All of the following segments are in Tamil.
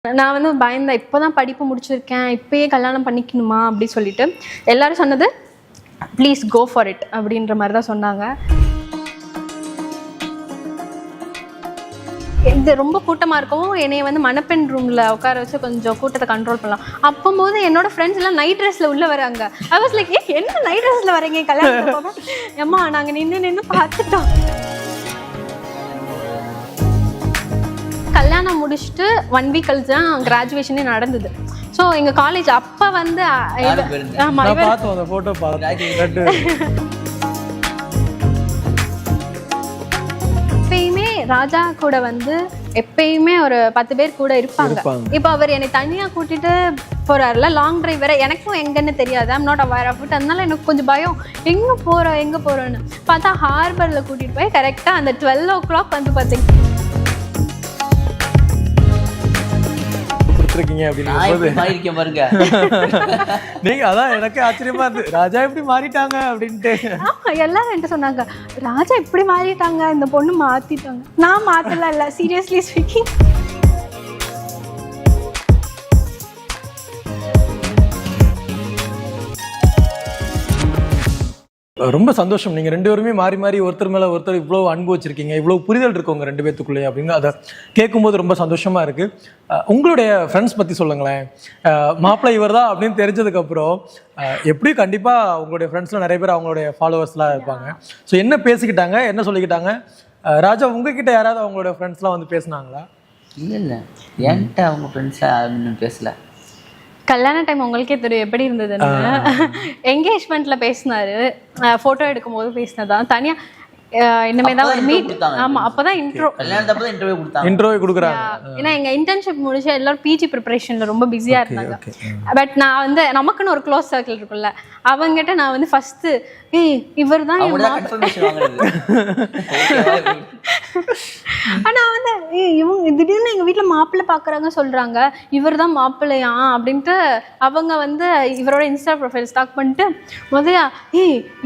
நான் வந்து பயந்தேன், இப்போதான் படிப்பு முடிச்சிருக்கேன், இப்பயே கல்யாணம் பண்ணிக்கணுமா அப்படி சொல்லிட்டு எல்லாரும் சொன்னது ப்ளீஸ் கோ ஃபார் இட் அப்படின்ற மாதிரி தான் சொன்னாங்க. இது ரொம்ப கூட்டமாக இருக்கவும் என்னை வந்து மணப்பெண் ரூமில் உட்கார வச்சு கொஞ்சம் கூட்டத்தை கண்ட்ரோல் பண்ணலாம். அப்போது என்னோட ஃப்ரெண்ட்ஸ் எல்லாம் நைட் ட்ரெஸ்ஸில் உள்ளே வராங்க. ஐ வாஸ் லைக், என்ன நைட் ட்ரெஸ்ஸில் வரீங்க கல்யாணம்? ஏம்மா நாங்கள் நின்று பார்த்துட்டோம். கல்யாணம் முடிச்சுட்டு 1 வீக் கழிச்சு தான் கிராஜுவேஷனே நடந்தது. ஸோ எங்கள் காலேஜ் அப்போ வந்து எப்பயுமே ராஜா கூட வந்து எப்பயுமே ஒரு 10 பேர் கூட இருப்பாங்க. இப்போ அவர் என்னை தனியாக கூட்டிட்டு போறாருல, லாங் டிரைவ் வேற, எனக்கும் எங்கன்னு தெரியாது, I'm not aware of it. அதனால எனக்கு கொஞ்சம் பயம், எங்கே போகிறோன்னு பார்த்தா ஹார்பரில் கூட்டிகிட்டு போய் கரெக்டாக அந்த 12 o'clock வந்து பார்த்தீங்க நீங்க அதான் எனக்கு ஆச்சரியமா இருந்து ராஜா எப்படி மாறிட்டாங்க அப்படின்ட்டு. எல்லாரும் என்கிட்ட சொன்னாங்க, ராஜா இப்படி மாறிட்டாங்க, இந்த பொண்ணு மாத்திட்டாங்க. நான் மாத்தல, இல்ல சீரியஸ்லி ஸ்பீக்கிங். ரொம்ப சந்தோஷம். நீங்கள் 2 பேருமே மாறி மாறி ஒருத்தர் மேலே ஒருத்தர் இவ்வளோ அன்பு வச்சிருக்கீங்க, இவ்வளோ புரிதல் இருக்கு உங்கள் 2 பேத்துக்குள்ளே அப்படின்னு அதை கேட்கும்போது ரொம்ப சந்தோஷமாக இருக்குது. உங்களுடைய ஃப்ரெண்ட்ஸ் பற்றி சொல்லுங்களேன். மாப்பிள்ளை இவர் தான் அப்படின்னு தெரிஞ்சதுக்கப்புறம் எப்படி கண்டிப்பாக உங்களுடைய ஃப்ரெண்ட்ஸில் நிறைய பேர் அவங்களுடைய ஃபாலோவர்ஸ்லாம் இருப்பாங்க. ஸோ என்ன பேசிக்கிட்டாங்க, என்ன சொல்லிக்கிட்டாங்க? ராஜா உங்ககிட்ட யாராவது அவங்களோட ஃப்ரெண்ட்ஸ்லாம் வந்து பேசினாங்களா? இல்லை என்கிட்ட அவங்க ஃப்ரெண்ட்ஸாக பேசல. கல்யாண டைம் உங்களுக்கே தெரியும் எப்படி இருந்ததுன்னு. என்கேஜ்மெண்ட்ல பேசினாரு, போட்டோ எடுக்கும் போது பேசினதான் தனியா. இனிமே தான் ஒரு மீட். ஆமா, அப்பதான் இன்டர்வியூ கொடுக்குறாங்க. ஏன்னா எங்க இன்டர்ன்ஷிப் முடிச்சு எல்லாரும் பிஜி ப்ரிப்பரேஷன்ல ரொம்ப பிஸியா இருந்தாங்க. பட் நான் வந்து நமக்குன்னு ஒரு க்ளோஸ் சர்க்கிள் இருக்குல்ல, அவங்ககிட்ட நான் வந்து ஃபர்ஸ்ட் இவர் தான் ஆனா வந்து இவங்க திடீர்னு எங்க வீட்டுல மாப்பிள்ளை பாக்குறாங்க சொல்றாங்க, இவர் தான் மாப்பிள்ளையா அப்படின்ட்டு. அவங்க வந்து இவரோட இன்ஸ்டா ப்ரொஃபைல் ஸ்டாக் பண்ணிட்டு முதல்ல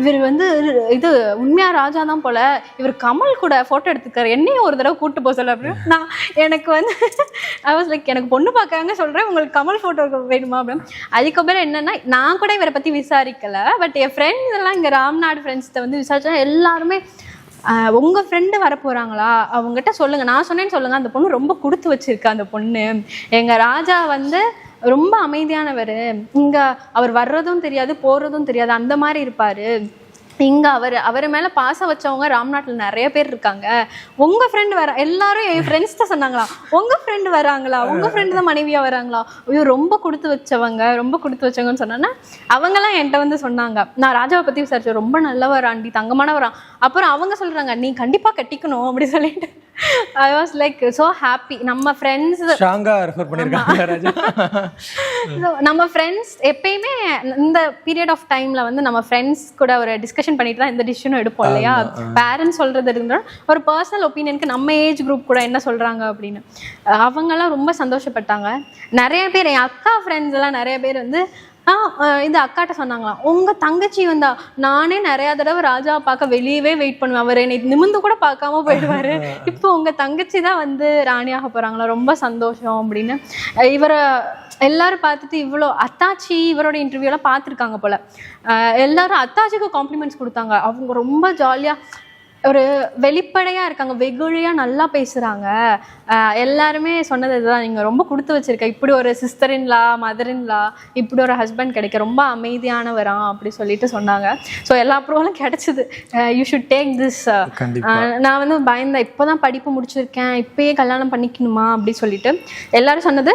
இவர் வந்து இது உண்மையா ராஜா தான் போல, இவர் கமல் கூட போட்டோ எடுத்துக்காரு, என்னையும் ஒரு தடவை கூட்டு போக சொல்ல அப்படின்னு. நான் எனக்கு வந்து ஐ வாஸ் லைக், எனக்கு பொண்ணு பார்க்கறாங்க சொல்றேன், உங்களுக்கு கமல் போட்டோ வேணுமா அப்படின்னு. அதுக்கப்புறம் என்னன்னா, நான் கூட இவரை பத்தி விசாரிக்கல, பட் என் ஃப்ரெண்ட்ஸ் எல்லாம் இங்க ராம்நாடு ஃப்ரெண்ட்ஸ்கிட்ட வந்து விசாரிச்சா எல்லாருமே உங்க ஃப்ரெண்டு வர போறாங்களா, அவங்ககிட்ட சொல்லுங்க, நான் சொன்னேன்னு சொல்லுங்க, அந்த பொண்ணு ரொம்ப கொடுத்து வச்சிருக்கா, அந்த பொண்ணு எங்க ராஜா வந்து ரொம்ப அமைதியானவர், இங்க அவர் வர்றதும் தெரியாது போறதும் தெரியாது, அந்த மாதிரி இருப்பாரு. இங்க அவர் மேல பாசம் வச்சவங்க ராம்நாட்டில் நிறைய பேர் இருக்காங்க. உங்க ஃப்ரெண்டு வர எல்லாரும் என் ஃப்ரெண்ட்ஸ் தான் சொன்னாங்களா, உங்க ஃப்ரெண்டு வராங்களா, உங்க ஃப்ரெண்டு தான் மனைவியா வராங்களா, ஐயோ ரொம்ப கொடுத்து வச்சவங்கன்னு சொன்னா அவங்கெல்லாம் என்கிட்ட வந்து சொன்னாங்க. நான் ராஜாவை பத்தி விசாரிச்சேன், ரொம்ப நல்லவர் ஆண்டி, தங்கமானவரான். அப்புறம் அவங்க சொல்றாங்க, நீ கண்டிப்பா கட்டிக்கணும் அப்படி சொல்லிட்டு. I was like so happy. நம்ம ஃப்ரெண்ட்ஸ் ஸ்ட்ராங்கா ரெஃபர் பண்ணிருக்காங்க ராஜா. நம்ம ஃப்ரெண்ட்ஸ் எப்பயுமே இந்த பீரியட் ஆஃப் டைம்ல வந்து நம்ம ஃப்ரெண்ட்ஸ் கூட ஒரு டிஸ்கஷன் பண்ணிட்டு தான் இந்த டிசிஷனும் எடுப்போம் இல்லையா. பேரண்ட்ஸ் சொல்றது இருந்தாலும் ஒரு பர்சனல் ஒப்பீனியனுக்கு நம்ம ஏஜ் குரூப் கூட என்ன சொல்றாங்க அப்படின்னு அவங்கெல்லாம் ரொம்ப சந்தோஷப்பட்டாங்க. நிறைய பேர் என் அக்கா ஃப்ரெண்ட்ஸ் எல்லாம் நிறைய பேர் வந்து இந்த அக்காட்ட சொன்னாங்களாம், உங்க தங்கச்சி வந்தா நானே நிறைய தடவை ராஜா பார்க்க வெளியவே வெயிட் பண்ணுவேன், அவர் என்னை நிமிந்து கூட பார்க்காம போயிடுவாரு, இப்போ உங்க தங்கச்சி தான் வந்து ராணியாக போறாங்களா, ரொம்ப சந்தோஷம் அப்படின்னு. இவரை எல்லாரும் பார்த்துட்டு இவ்வளோ அத்தாச்சி இவரோட இன்டர்வியூலாம் பார்த்துருக்காங்க போல, எல்லாரும் அத்தாச்சிக்கு காம்ப்ளிமெண்ட்ஸ் கொடுத்தாங்க. அவங்க ரொம்ப ஜாலியா ஒரு வெளிப்படையா இருக்காங்க, வெகுழியா நல்லா பேசுறாங்க. எல்லாருமே சொன்னது இதுதான், நீங்க ரொம்ப கொடுத்து வச்சிருக்க, இப்படி ஒரு சிஸ்டர் இன்லா, மதர் இன்லா, இப்படி ஒரு ஹஸ்பண்ட் கிடைக்க, ரொம்ப அமைதியானவரா அப்படி சொல்லிட்டு சொன்னாங்க. ஸோ எல்லா அப்ரூவலும் கிடைச்சது. You should take this. நான் வந்து பயந்தேன், இப்போதான் படிப்பு முடிச்சிருக்கேன், இப்பயே கல்யாணம் பண்ணிக்கணுமா அப்படி சொல்லிட்டு எல்லாரும் சொன்னது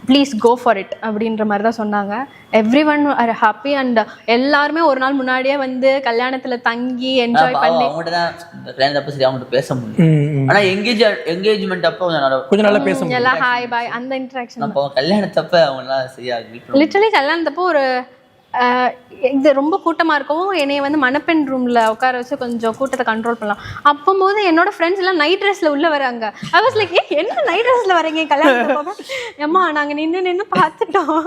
ப்ளீஸ் கோ ஃபார் இட் அப்படின்ற மாதிரி தான் சொன்னாங்க. Every one are happy. And எல்லாருமே ஒரு நாள் முன்னாடியே வந்து கல்யாணத்துல தங்கி என்ஜாய் பண்ணி பேச முடியும். ஆனா என்கேஜ்மெண்ட் அப்போ கொஞ்சம் நல்லா பேச முடியும், எல்லாம் ஹாய் பாய் அந்த இன்டராக்ஷன். அப்போ கல்யாணத்தப்ப அவங்க எல்லாம் சரியா லிட்டரலி கல்யாணத்தப்போ ஒரு இது ரொம்ப கூட்டமா இருக்கவும் என்னைய வந்து மணப்பெண் ரூம்ல உட்கார வச்சு கொஞ்சம் கூட்டத்தை கண்ட்ரோல் பண்ணலாம். அப்போது என்னோட ஃப்ரெண்ட்ஸ் எல்லாம் நைட் ட்ரெஸ்ல உள்ள வராங்க. ஐ வாஸ் லைக், என்ன நைட் ட்ரெஸ்ல வரீங்க கல்யாணம்? ஏம்மா நாங்க நின்று பார்த்துட்டோம்,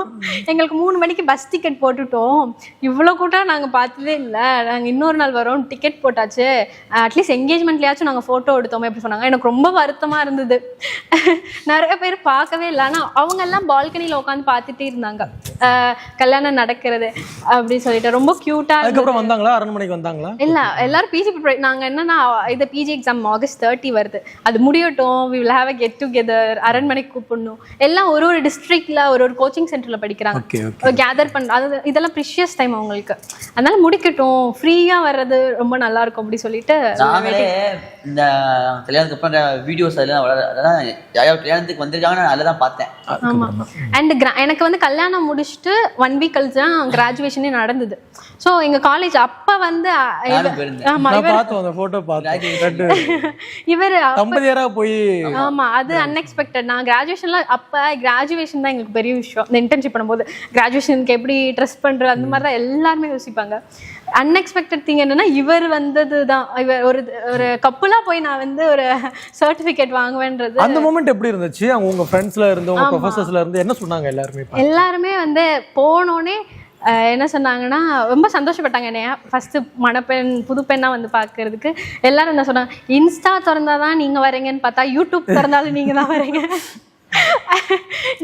எங்களுக்கு 3 மணிக்கு பஸ் டிக்கெட் போட்டுட்டோம், இவ்வளோ கூட்டம் நாங்க பார்த்ததே இல்லை, நாங்க இன்னொரு நாள் வரோம், டிக்கெட் போட்டாச்சு, அட்லீஸ்ட் என்கேஜ்மெண்ட்லயாச்சும் நாங்க போட்டோ எடுத்தோமே அப்படி சொன்னாங்க. எனக்கு ரொம்ப வருத்தமா இருந்தது. நிறைய பேர் பார்க்கவே இல்லை, ஆனா அவங்க எல்லாம் பால்கனில உட்காந்து பார்த்துட்டே இருந்தாங்க கல்யாணம் நடக்கிறது அப்படி சொல்லிட்டு. ரொம்ப கியூட்டா. அதுக்கப்புறம் வந்தாங்களா? அரண்மனைக்கு வந்தாங்களா? இல்ல, எல்லாரும் பிஜி நாங்க என்னன்னா இது பிஜி எக்ஸாம் ஆகஸ்ட் 30 வருது, அது முடியட்டும், we will have a get together, அரண்மனைக்கு கூப்பிடணும். எல்லாம் ஒரு டிஸ்ட்ரிக்ட்ல ஒரு கோச்சிங் சென்டர்ல படிக்கிறாங்க, கேதர் பண்ண, அது இதெல்லாம் ப்ரிஷியஸ் டைம் அவங்களுக்கு, அதனால முடிக்கட்டும், ஃப்ரீயா வர்றது ரொம்ப நல்லா இருக்கும் அப்படி சொல்லிட்டு. நாங்களே இந்த கல்யாணத்துக்கு அப்புறம் வீடியோஸ் அதெல்லாம் யாராவது கல்யாணத்துக்கு வந்திருக்காங்கன்னு நான் அதெல்லாம் பார்த்தேன். ஆமா. அண்ட் எனக்கு வந்து கல்யாணம் முடிச்சுட்டு 1 வீக் கழிச்சு தான் கிராஜுவேஷனே நடந்தது. ஸோ எங்க காலேஜ் அப்ப வந்து இவர் போய் ஆமா, அது அன்எக்ஸ்பெக்டட். நான் கிராஜுவேஷன்ல அப்ப கிராஜுவேஷன் தான் எங்களுக்கு பெரிய விஷயம். இந்த இன்டர்ன்ஷிப் பண்ணும்போது கிராஜுவேஷனுக்கு எப்படி ட்ரெஸ் பண்றது அந்த மாதிரி தான் எல்லாருமே யோசிப்பாங்க. அன்எக்ஸ்பெக்டட் திங் என்னன்னா இவர் வந்தது தான். இவர் ஒரு கப்புலா போய் நான் வந்து ஒரு சர்டிபிகேட் வாங்குவேன்றது. அந்த மொமெண்ட் எப்படி இருந்துச்சு? உங்க ஃப்ரெண்ட்ஸ்ல இருந்து, உங்க ப்ரொஃபசர்ஸ்ல இருந்து என்ன சொன்னாங்க? எல்லாருமே வந்து போனோடனே என்ன சொன்னாங்கன்னா ரொம்ப சந்தோஷப்பட்டாங்க. என்னைய ஃபர்ஸ்ட் மணப்பெண் புது பெண்ணா வந்து பார்க்கறதுக்கு. எல்லாரும் என்ன சொன்னாங்க, இன்ஸ்டா திறந்தாதான் நீங்க வரீங்கன்னு பார்த்தா யூடியூப் திறந்தாலும் நீங்க தான் வரீங்க.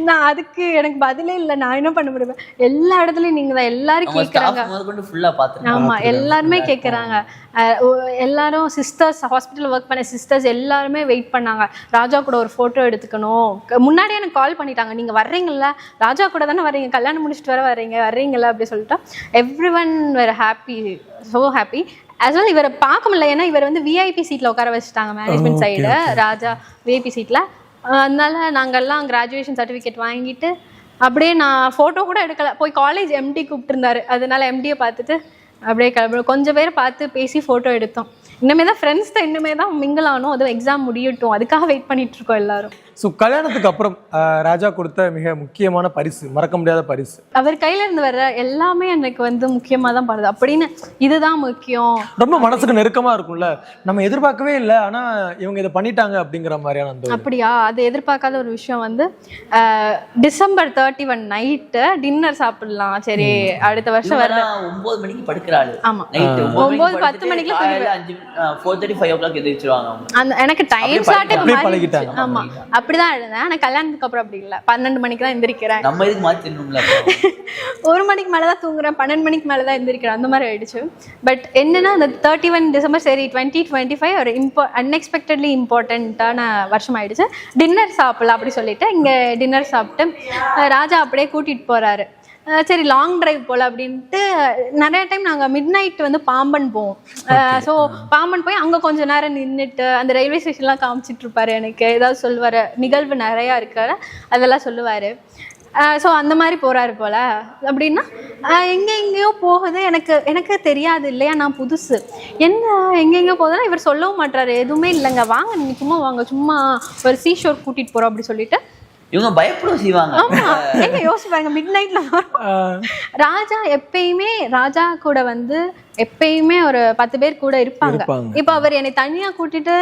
நான் அதுக்கு எனக்கு பதிலே இல்லை, நான் என்ன பண்ண முடியும்? எல்லா இடத்துலயும் நீங்க தான், எல்லாரும் கேட்கறாங்க. ஆமா, எல்லாருமே கேட்கறாங்க. எல்லாரும் சிஸ்டர்ஸ், ஹாஸ்பிட்டல் ஒர்க் பண்ண சிஸ்டர்ஸ் எல்லாருமே வெயிட் பண்ணாங்க, ராஜா கூட ஒரு போட்டோ எடுத்துக்கணும். முன்னாடியே எனக்கு கால் பண்ணிட்டாங்க, நீங்க வர்றீங்கல்ல, ராஜா கூட தானே வர்றீங்க, கல்யாணம் முடிச்சுட்டு வர்றீங்கல்ல அப்படி சொல்லிட்டு. Everyone were happy, so happy. As well இவரை பார்க்க முடியல, ஏன்னா இவர் வந்து விஐபி சீட்ல உட்கார வச்சுட்டாங்க, மேனேஜ்மெண்ட் சைடு. ராஜா விஐபி சீட்ல. அதனால நாங்கெல்லாம் கிராஜுவேஷன் சர்டிஃபிகேட் வாங்கிட்டு அப்படியே, நான் ஃபோட்டோ கூட எடுக்கல, போய் காலேஜ் எம்டி கூப்பிட்டு இருந்தாரு, அதனால எம்டியை பார்த்துட்டு அப்படியே கிளம்புறோம். கொஞ்சம் பேர் பார்த்து பேசி ஃபோட்டோ எடுத்தோம். இன்னுமே தான் ஃப்ரெண்ட்ஸ் தான், இன்னுமே தான் மிங்கிள் ஆகணும், அதுவும் எக்ஸாம் முடியட்டும், அதுக்காக வெயிட் பண்ணிட்டு இருக்கோம் எல்லாரும். ஸோ கல்யாணத்துக்கு அப்புறம் ராஜா கொடுத்த மிக முக்கியமான பரிசு, மறக்க முடியாத பரிசு, அவர் கையில இருந்து வர்ற எல்லாமே எனக்கு வந்து முக்கியமா தான் படுது. அப்படின்னு இதுதான் முக்கியம், ரொம்ப மனசுக்கு நெருக்கமா இருக்கும்ல. நம்ம எதிர்பார்க்கவே இல்லை, ஆனா இவங்க இதை பண்ணிட்டாங்க அப்படிங்கிற மாதிரியான அந்த. அப்படியா? அது எதிர்பார்க்காத ஒரு விஷயம் வந்து டிசம்பர் 31 நைட்டு டின்னர் சாப்பிடலாம், சரி அடுத்த வருஷம் வர 9 மணிக்கு படுக்கிறாள். ஆமா, 9-10 மணிக்கு 4:35 o'clock எந்திரிச்சிருவாங்க. எனக்கு டைம் ஸ்லாட் பழகிட்டாங்க. ஆமா, அப்படிதான் எழுந்தேன். ஆனா கல்யாணத்துக்கு அப்புறம் அப்படி இல்லை, 12 மணிக்கு தான் எந்திரிக்கிறேன். நம்ம இதுக்கு மாத்திரணும்ல, 1 மணிக்கு மேலதான் தூங்குறேன், 12 மணிக்கு மேலதான் எந்திரிக்கிறேன், அந்த மாதிரி ஆயிடுச்சு. பட் என்னன்னா அந்த 31 டிசம்பர் சரி 2025 ஒரு அன்எக்ஸ்பெக்டட்லி இம்பார்ட்டண்ட்டான வருஷம் ஆயிடுச்சு. டின்னர் சாப்பிடலாம் அப்படி சொல்லிட்டு இங்க டின்னர் சாப்பிட்டு ராஜா அப்படியே கூட்டிட்டு போறாரு. சரி லாங் டிரைவ் போல அப்படின்ட்டு நிறைய டைம் நாங்கள் மிட் நைட் வந்து பாம்பன் போவோம். ஸோ பாம்பன் போய் அங்கே கொஞ்சம் நேரம் நின்றுட்டு அந்த ரயில்வே ஸ்டேஷன்லாம் காமிச்சிட்டு இருப்பாரு, எனக்கு ஏதாவது சொல்லுவார், நிகழ்வு நிறையா இருக்காரு அதெல்லாம் சொல்லுவார். ஸோ அந்த மாதிரி போகிறாரு போல். அப்படின்னா எங்கெங்கேயோ போகுது, எனக்கு தெரியாது இல்லையா, நான் புதுசு, என்ன எங்கெங்கேயோ போகுதுன்னா இவர் சொல்லவும் மாட்டாரு, எதுவுமே இல்லைங்க, வாங்க நீங்கள் சும்மா வாங்க, சும்மா ஒரு சீஷோர் கூட்டிகிட்டு போகிறோம் அப்படி சொல்லிட்டு. இவங்க பயப்படும் செய்வாங்க. என்ன யோசிச்சு பாருங்க, மிட் நைட்ல ராஜா எப்பயுமே, ராஜா கூட வந்து எப்பயுமே ஒரு 10 பேர் கூட இருப்பாங்க. இப்ப அவர் என்னை தனியா கூட்டிட்டு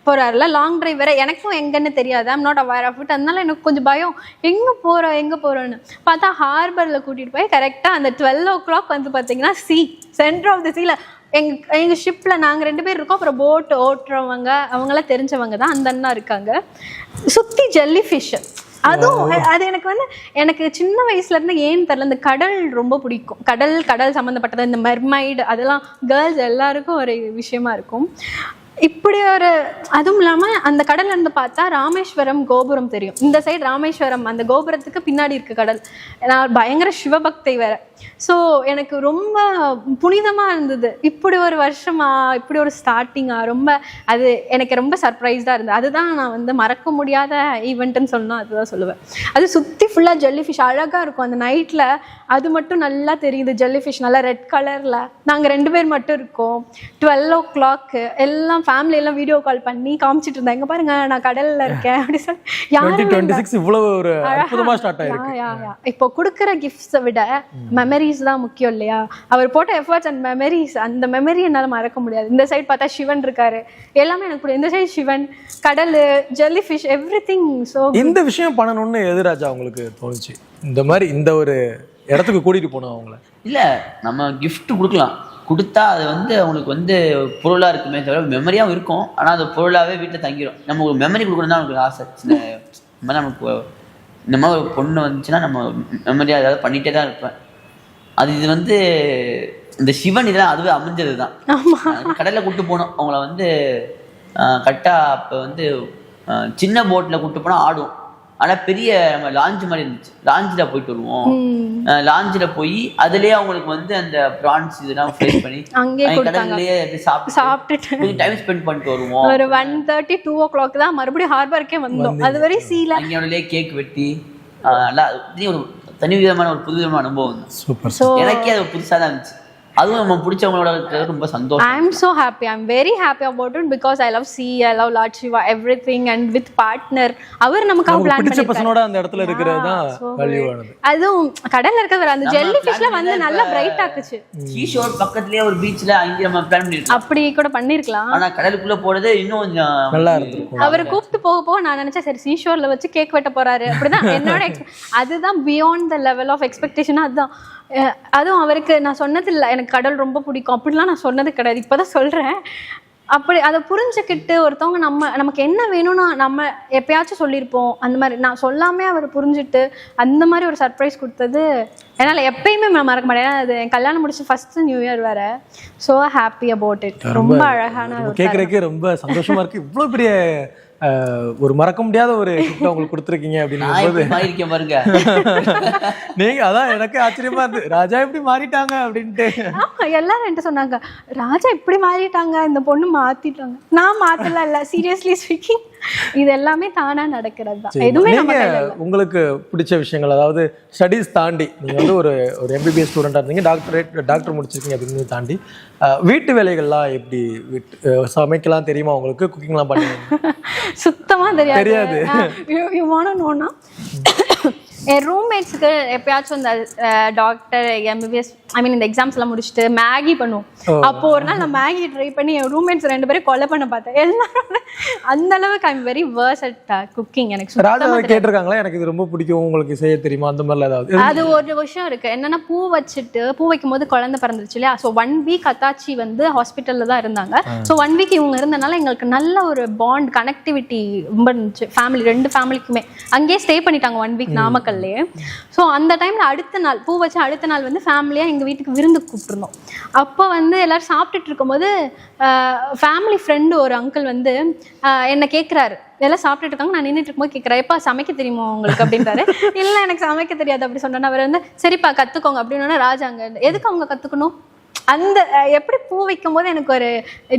போறாருல, லாங் டிரைவ் வேற, எனக்கும் எங்கன்னு தெரியாது, I'm not aware of it, அதனால எனக்கு கொஞ்சம் பயம், எங்க போறோம்னு பார்த்தா ஹார்பர்ல கூட்டிட்டு போய் கரெக்டா அந்த 12 o'clock வந்து பாத்தீங்கன்னா சென்டர் ஆஃப் த சீல எங்க ஷிப்ல நாங்க 2 பேர் இருக்கோம், அப்புறம் போட் ஓட்டுறவங்க அவங்களாம் தெரிஞ்சவங்க தான், அந்த அண்ணா இருக்காங்க, சுத்தி ஜெல்லி ஃபிஷ். அதுவும் அது எனக்கு வந்து எனக்கு சின்ன வயசுல இருந்து ஏன்னு தெரியல, இந்த கடல் ரொம்ப பிடிக்கும், கடல் சம்மந்தப்பட்டது, இந்த மெர்மைடு அதெல்லாம் கேர்ள்ஸ் எல்லாருக்கும் ஒரு விஷயமா இருக்கும். இப்படி ஒரு, அதுவும் இல்லாமல் அந்த கடல்ல இருந்து பார்த்தா ராமேஸ்வரம் கோபுரம் தெரியும், இந்த சைடு ராமேஸ்வரம், அந்த கோபுரத்துக்கு பின்னாடி இருக்க கடல். நான் பயங்கர சிவபக்தை வேற, ஸோ எனக்கு ரொம்ப புனிதமாக இருந்தது. இப்படி ஒரு வருஷமா, இப்படி ஒரு ஸ்டார்டிங்கா, ரொம்ப அது எனக்கு ரொம்ப சர்ப்ரைஸ்டாக இருந்தது. அதுதான் நான் வந்து மறக்க முடியாத ஈவெண்ட்டுன்னு சொல்லணும், அதுதான் சொல்லுவேன். அது சுற்றி ஃபுல்லாக ஜெல்லி ஃபிஷ் அழகாக இருக்கும், அந்த நைட்டில் அது மட்டும் நல்லா தெரியுது, ஜெல்லி ஃபிஷ் நல்லா ரெட் கலரில். நாங்கள் 2 பேர் மட்டும் இருக்கோம், 12 o'clock எல்லாம் ஃபேமிலி எல்லாம் வீடியோ கால் பண்ணி காமிச்சிட்டு இருந்தாங்க, எங்க பாருங்க நான் கடல்ல இருக்கேன் அப்படி சொல்லி. 2026 இவ்வளவு ஒரு அற்புதமா ஸ்டார்ட் ஆயிருக்கு. இப்போ கொடுக்குற கிஃப்ட்ஸை விட மெமரிஸ் தான் முக்கியம் இல்லையா. அவர் போட்ட எஃபர்ட்ஸ் அண்ட் மெமரிஸ், அந்த மெமரி என்னால் மறக்க முடியாது. இந்த சைடு பார்த்தா சிவன் இருக்காரு, எல்லாமே எனக்கு பிடிக்கும். இந்த சைடு சிவன், கடல், ஜெல்லி ஃபிஷ், எவ்ரிதிங். ஸோ இந்த விஷயம் பண்ணணும்னு எது ராஜா உங்களுக்கு தோணுச்சு? இந்த மாதிரி இந்த ஒரு இடத்துக்கு கூட்டிட்டு போனோம் அவங்கள? இல்லை, நம்ம gift கொடுக்கலாம், கொடுத்தா அது வந்து அவங்களுக்கு வந்து பொருளாக இருக்குமே தவிர மெமரியாகவும் இருக்கும். ஆனால் அது பொருளாகவே வீட்டில் தங்கிடும். நம்ம ஒரு மெமரி கொடுக்கணும் தான் அவங்களுக்கு ஆசை. இந்த மாதிரி நமக்கு இந்த மாதிரி ஒரு பொண்ணு வந்துச்சுன்னா நம்ம மெமரியாக ஏதாவது பண்ணிகிட்டே தான் இருப்பேன். அது இது வந்து இந்த சிவன் இதெல்லாம் அதுவே அமைஞ்சது தான். கடலில் கூப்பிட்டு போனோம் அவங்கள வந்து கரெக்டாக. அப்போ வந்து சின்ன போட்டில் கூப்பிட்டு போனால் ஆடும். ஆனால் பெரிய நம்ம லாஞ்ச் மாதிரி இருந்துச்சு, லாஞ்சில் போயிட்டு வருவோம். லாஞ்சில் போய் அதுலேயே அவங்களுக்கு வந்து அந்த ப்ரான்ஸ் இதெல்லாம் ஃப்ரை பண்ணி கடல்லையே சாப்பிட்டுட்டு டைம் ஸ்பெண்ட் பண்ணிட்டு வருவோம். ஒரு 1:30 2 o'clock தான் மறுபடியும் ஹார்பருக்கே வந்தோம். அது வரை சீல அங்கேயே கேக் வெட்டி நல்லா ஒரு தனி விதமான ஒரு புது விதமான அனுபவம். சூப்பர். எனக்கே அது புதுசாக தான் இருந்துச்சு. அதுவும் நம்ம பிடிச்சவங்களோட ரொம்ப சந்தோஷம். I am so happy. I am very happy about it because I love sea, I love Lord Shiva, everything, and with partner. அவர் நமக்கு பிளான் பண்ணி பிடிச்ச பர்சனோட அந்த இடத்துல இருக்கிறது தான் வேல்யூவானது. அதுவும் கடல்ல இருக்கிறது அந்த ஜெல்லி ஃபிஷ்ல வந்து நல்லா பிரைட் ஆக்குச்சு. சீ ஷோர் பக்கத்துலயே ஒரு பீச்ல அங்க நம்ம பிளான் பண்ணிருக்கோம். அப்படி கூட பண்ணிருக்கலாம். ஆனா கடலுக்குள்ள போறது இன்னும் கொஞ்சம் நல்லா இருந்திருக்கும். அவர் கூப்பிட்டு போக போக நான் நினைச்சேன் சரி சீ ஷோர்ல வச்சு கேக் வெட்ட போறாரு அப்படிதான் என்னோட அதுதான் beyond the level of expectation. அதுதான். அதுவும் அவருக்கு நான் சொன்னது இல்லை எனக்கு கடல் ரொம்ப பிடிக்கும் அப்படிலாம் நான் சொன்னது கிடையாது, இப்போதான் சொல்கிறேன். அப்படி அதை புரிஞ்சுக்கிட்டு ஒருத்தவங்க நமக்கு என்ன வேணும்னு நம்ம எப்பயாச்சும் சொல்லியிருப்போம், அந்த மாதிரி நான் சொல்லாமே அவர் புரிஞ்சுட்டு அந்த மாதிரி ஒரு சர்ப்ரைஸ் கொடுத்தது என்னால் எப்பயுமே மறக்க மாட்டேன். ஏன்னா அது என் கல்யாணம் முடிச்சு ஃபர்ஸ்ட் நியூ இயர் வேற. So happy about it. ரொம்ப அழகான கேட்குறதுக்கே ரொம்ப சந்தோஷமா இருக்கு. இவ்வளோ பெரிய ஒரு மறக்க முடியாத ஒரு கிஃப்ட் உங்களுக்கு கொடுத்துருக்கீங்க அப்படின்னு பாருங்க. நீங்க அதான் எனக்கு ஆச்சரியமா இருந்து ராஜா இப்படி மாறிட்டாங்க அப்படின்ட்டு. எல்லாரும் என்ன சொன்னாங்க, ராஜா இப்படி மாறிட்டாங்க, இந்த பொண்ணு மாத்திட்டாங்க. நான் மாத்தல இல்ல, சீரியஸ்லி ஸ்பீக்கிங் இது எல்லாமே தானா நடக்கிறது தான். எதுவுமே உங்களுக்கு பிடிச்ச விஷயங்கள், அதாவது ஸ்டடீஸ் தாண்டி நீங்க வந்து ஒரு MBBS ஸ்டூடெண்டா இருந்தீங்க, டாக்டர் முடிச்சிருக்கீங்க அப்படின்னு தாண்டி வீட்டு வேலைகள்லாம் எப்படி சமைக்கலாம் தெரியுமா உங்களுக்கு? குக்கிங்லாம் பண்ணுவீங்க? சுத்தமா தெரியாது. யூ வாண்ட் டு நோனா என் ரூம்மேட்ஸுக்கு எப்பயாச்சும் இந்த டாக்டர் MBBS இந்த எக்ஸாம்ஸ் எல்லாம் முடிச்சுட்டு மேகி பண்ணுவோம். அப்போ ஒரு நாள் நான் மேகி ட்ரை பண்ணி என் ரூம்மேட்ஸ் 2 பேரும் கொலை பண்ண பார்த்தேன். எல்லாரும் அந்த அளவுக்கு I am very worse at cooking. எனக்கு ராஜா கேட்டிருக்காங்களா எனக்கு இது ரொம்ப பிடிக்கும் உங்களுக்கு செய்ய தெரியுமா அந்த மாதிரிலாம் ஏதாவது? அது ஒரு விஷயம் இருக்கு. என்னன்னா பூ வைக்கும் போது குழந்தை பிறந்துருச்சு இல்லையா. ஸோ 1 week அத்தாச்சி வந்து ஹாஸ்பிட்டல்ல தான் இருந்தாங்க. ஸோ 1 week இவங்க இருந்தனால எங்களுக்கு நல்ல ஒரு பாண்ட் கனெக்டிவிட்டி ரொம்ப இருந்துச்சு. ஃபேமிலி 2 ஃபேமிலிக்குமே அங்கேயே ஸ்டே பண்ணிட்டாங்க 1 week நாமக்கல்லையே. ஸோ அந்த டைம்ல அடுத்த நாள் பூ வச்சு அடுத்த நாள் வந்து ஃபேமிலியா எங்க வீட்டுக்கு விருந்து கூப்பிட்டுருந்தோம். அப்போ வந்து எல்லாரும் சாப்பிட்டுட்டு இருக்கும்போது ஃபேமிலி ஃப்ரெண்டு ஒரு அங்கிள் வந்து என்ன கேட்குறாரு. எல்லாம் சாப்பிட்டுட்டு இருக்காங்க, நான் நின்றுட்டு இருக்கும்போது கேட்குறேன், எப்பா சமைக்க தெரியுமா உங்களுக்கு அப்படின்றாரு. இல்லை எனக்கு சமைக்க தெரியாது அப்படி சொன்னேன். அவர் வந்து சரிப்பா கற்றுக்கோங்க அப்படின்னு. ராஜாங்க எதுக்கு அவங்க கற்றுக்கணும், அந்த எப்படி பூ வைக்கும் போது எனக்கு ஒரு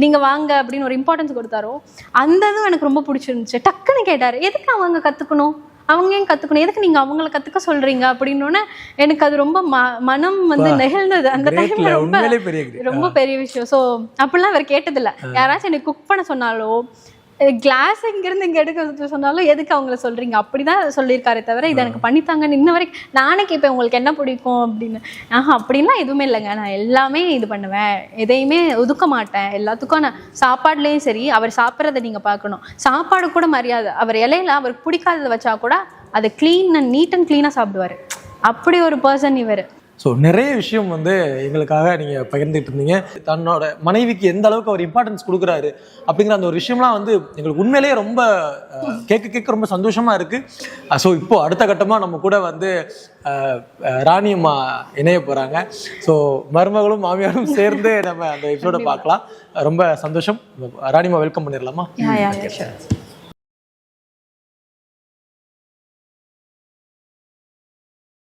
நீங்க வாங்க அப்படின்னு ஒரு இம்பார்ட்டன்ஸ் கொடுத்தாரோ அந்த இதுவும் எனக்கு ரொம்ப பிடிச்சிருந்துச்சு. டக்குன்னு கேட்டாரு, எதுக்கு அவங்க கற்றுக்கணும், அவங்க ஏன் கற்றுக்கணும், எதுக்கு நீங்கள் அவங்கள கற்றுக்க சொல்கிறீங்க அப்படின்னோடனே எனக்கு அது ரொம்ப மனம் வந்து நெகிழ்ந்தது அந்த டைம்ல. ரொம்ப பெரிய விஷயம். ஸோ அப்படிலாம் அவர் கேட்டதில்லை. யாராச்சும் எனக்கு குக் பண்ண சொன்னாலோ கிளாஸ் இங்கிருந்து இங்கே எடுக்க சொன்னாலும் எதுக்கு அவங்கள சொல்கிறீங்க அப்படிதான் சொல்லியிருக்காரு தவிர இது எனக்கு பண்ணித்தாங்கன்னு இன்ன வரைக்கும் நானே கேட்பேன் உங்களுக்கு என்ன பிடிக்கும் அப்படின்னு. அப்படின்லாம் எதுவுமே இல்லைங்க, நான் எல்லாமே இது பண்ணுவேன், எதையுமே ஒதுக்க மாட்டேன். எல்லாத்துக்கும் நான் சாப்பாடுலேயும் சரி அவர் சாப்பிட்றத நீங்கள் பார்க்கணும். சாப்பாடு கூட மரியாதை. அவர் இலையில அவருக்கு பிடிக்காததை வச்சா கூட அதை நீட் அண்ட் க்ளீனாக சாப்பிடுவார். அப்படி ஒரு பர்சன் இவர். ஸோ நிறைய விஷயம் வந்து எங்களுக்காக நீங்கள் பகிர்ந்துட்டு இருந்தீங்க. தன்னோட மனைவிக்கு எந்த அளவுக்கு அவர் இம்பார்ட்டன்ஸ் கொடுக்குறாரு அப்படிங்கிற அந்த ஒரு விஷயம்லாம் வந்து எங்களுக்கு உண்மையிலேயே ரொம்ப கேட்க ரொம்ப சந்தோஷமாக இருக்குது. ஸோ இப்போது அடுத்த கட்டமாக நம்ம கூட வந்து ராணியம்மா இணைய போகிறாங்க. ஸோ மருமகளும் மாமியாரும் சேர்ந்து நம்ம அந்த எபிசோட பார்க்கலாம். ரொம்ப சந்தோஷம். ராணியம்மா வெல்கம் பண்ணிடலாமா?